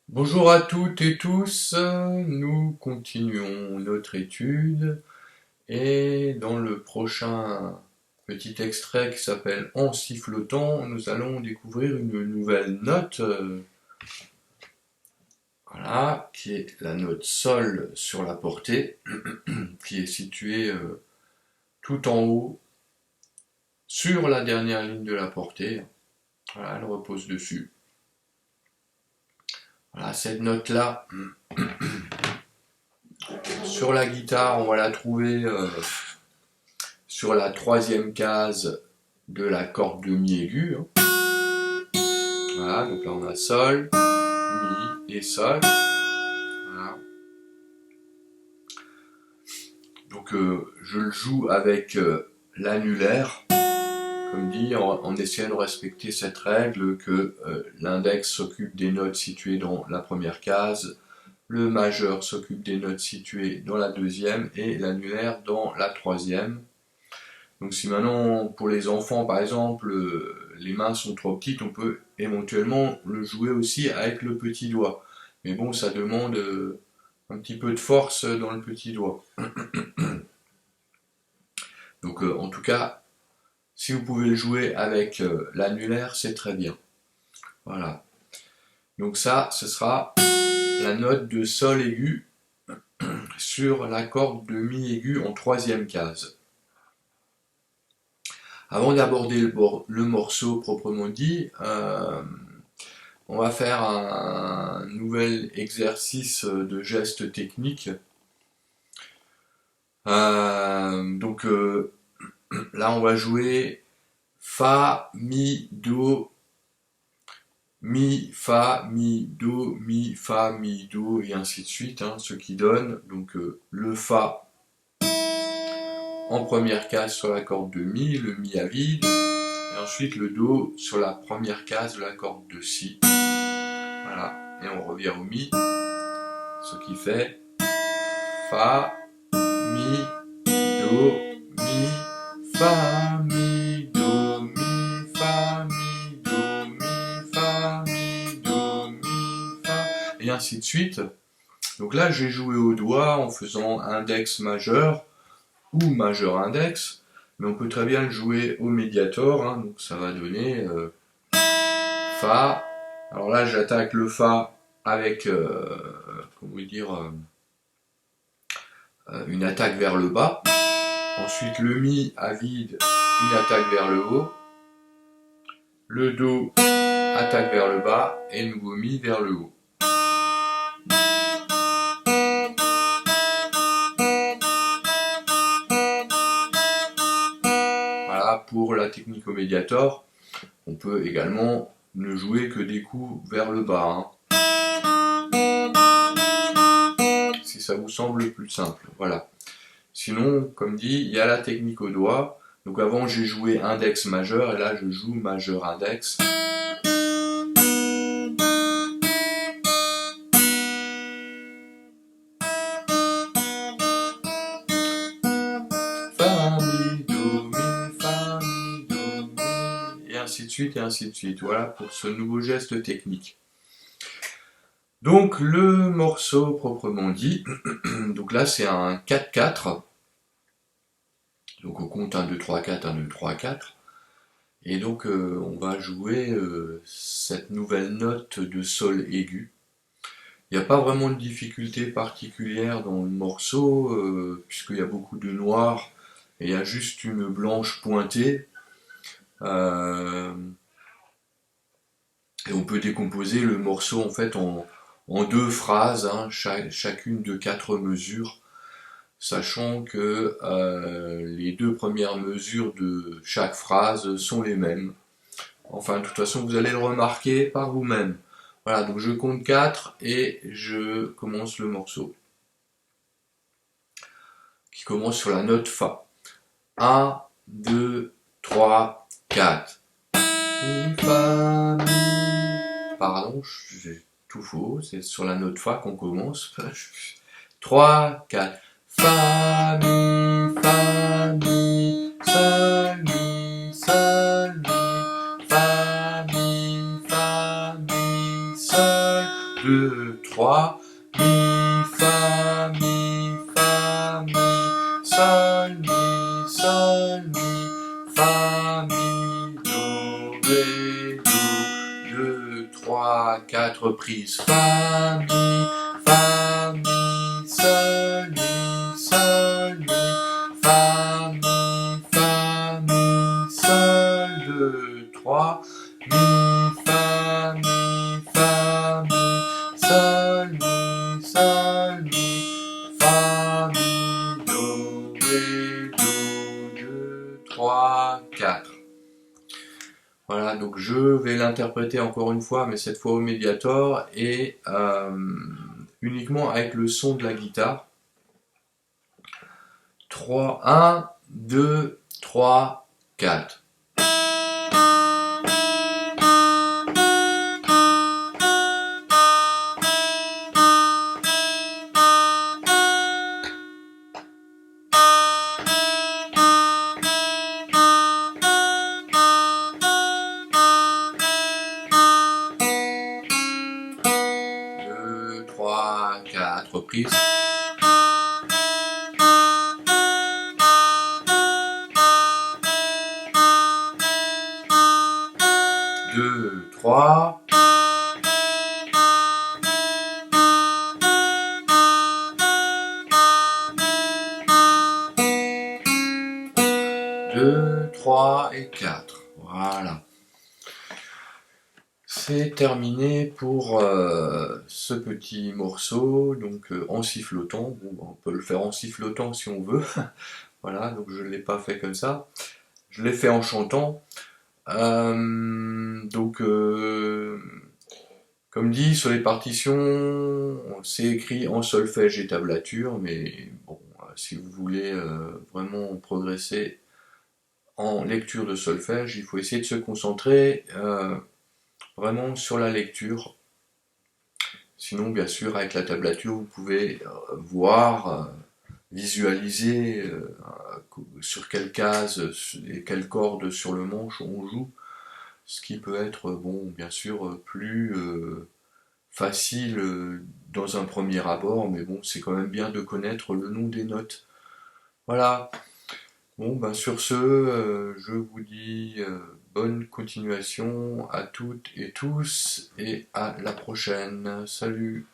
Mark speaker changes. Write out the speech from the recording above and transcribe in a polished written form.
Speaker 1: Bonjour à toutes et tous, nous continuons notre étude et dans le prochain petit extrait qui s'appelle En sifflotant, nous allons découvrir une nouvelle note, voilà, qui est la note Sol sur la portée, qui est située tout en haut sur la dernière ligne de la portée. Voilà, elle repose dessus. Voilà, cette note-là, sur la guitare, on va la trouver sur la troisième case de la corde de mi aigu. Voilà, donc là on a Sol, Mi et Sol. Voilà. Donc je le joue avec l'annulaire, comme dit, en essayant de respecter cette règle que l'index s'occupe des notes situées dans la première case, le majeur s'occupe des notes situées dans la deuxième et l'annulaire dans la troisième. Donc si maintenant, pour les enfants par exemple, les mains sont trop petites, on peut éventuellement le jouer aussi avec le petit doigt. Mais bon, ça demande un petit peu de force dans le petit doigt. Donc en tout cas, si vous pouvez le jouer avec l'annulaire, c'est très bien. Voilà. Donc ça, ce sera la note de Sol aigu sur la corde de Mi aigu en troisième case. Avant d'aborder le morceau proprement dit, on va faire un nouvel exercice de gestes techniques. Donc là, on va jouer Fa, Mi, Do, Mi, Fa, Mi, Do, Mi, Fa, Mi, Do, et ainsi de suite, hein, ce qui donne donc le Fa en première case sur la corde de Mi, le Mi à vide, et ensuite le Do sur la première case de la corde de Si. Voilà, et on revient au Mi, ce qui fait Fa, Mi, Do, Mi, Fa, Mi, Do, Mi, Fa, Mi, Do, Mi, Fa, Mi, Do, Mi, Fa, et ainsi de suite. Donc là, j'ai joué au doigt en faisant index majeur ou majeur index, mais on peut très bien le jouer au médiator, hein, donc ça va donner Fa. Alors là, j'attaque le Fa avec, comment dire, une attaque vers le bas. Ensuite, le Mi à vide, une attaque vers le haut. Le Do, attaque vers le bas, et nouveau Mi vers le haut. Voilà pour la technique au médiator. On peut également ne jouer que des coups vers le bas, hein, si ça vous semble plus simple. Voilà. Sinon, comme dit, il y a la technique au doigt. Donc avant, j'ai joué index majeur, et là, je joue majeur index. Fa, mi, do, mi, fa, mi, do, mi, et ainsi de suite, et ainsi de suite. Voilà pour ce nouveau geste technique. Donc le morceau proprement dit, donc là c'est un 4-4. Donc on compte 1, 2, 3, 4, 1, 2, 3, 4. Et donc on va jouer cette nouvelle note de Sol aigu. Il n'y a pas vraiment de difficulté particulière dans le morceau, puisqu'il y a beaucoup de noir, et il y a juste une blanche pointée. Et on peut décomposer le morceau en fait en deux phrases, hein, chacune de 4 mesures, sachant que les deux premières mesures de chaque phrase sont les mêmes. Enfin, de toute façon, vous allez le remarquer par vous-même. Voilà, donc je compte 4 et je commence le morceau, qui commence sur la note Fa. 1, 2, 3, 4. Mi, Fa, Mi. Pardon, j'ai tout faux, c'est sur la note Fa qu'on commence. 3, 4. Fa, Mi, Fa, Mi, Sol, Mi, Sol, Mi, Fa, Mi, Fa, Mi, Sol, 2, 3, mi, fa, mi, fa, mi, sol, mi, fa, mi, do, ré, do, 2, 3, 4 reprises, fa, mi, sol, mi, fa, mi, sol, 2, 3, mi, fa, mi, sol, mi, fa, mi, do, ré, do, 2, 3, 4. Voilà, donc je vais l'interpréter encore une fois, mais cette fois au médiator et uniquement avec le son de la guitare. 3, 1, 2, 3, 4. Trois, quatre reprises. Deux, trois. Deux, trois et quatre. Voilà. C'est terminé pour ce petit morceau, donc en sifflotant. Bon, on peut le faire en sifflotant si on veut. Voilà, donc je ne l'ai pas fait comme ça. Je l'ai fait en chantant. Comme dit sur les partitions, c'est écrit en solfège et tablature, mais bon, si vous voulez vraiment progresser en lecture de solfège, il faut essayer de se concentrer vraiment sur la lecture. Sinon, bien sûr, avec la tablature, vous pouvez voir, visualiser sur quelle case et quelle corde sur le manche on joue, ce qui peut être, bon, bien sûr, plus facile dans un premier abord, mais bon, c'est quand même bien de connaître le nom des notes. Voilà. Bon, ben sur ce, je vous dis bonne continuation à toutes et tous, et à la prochaine. Salut!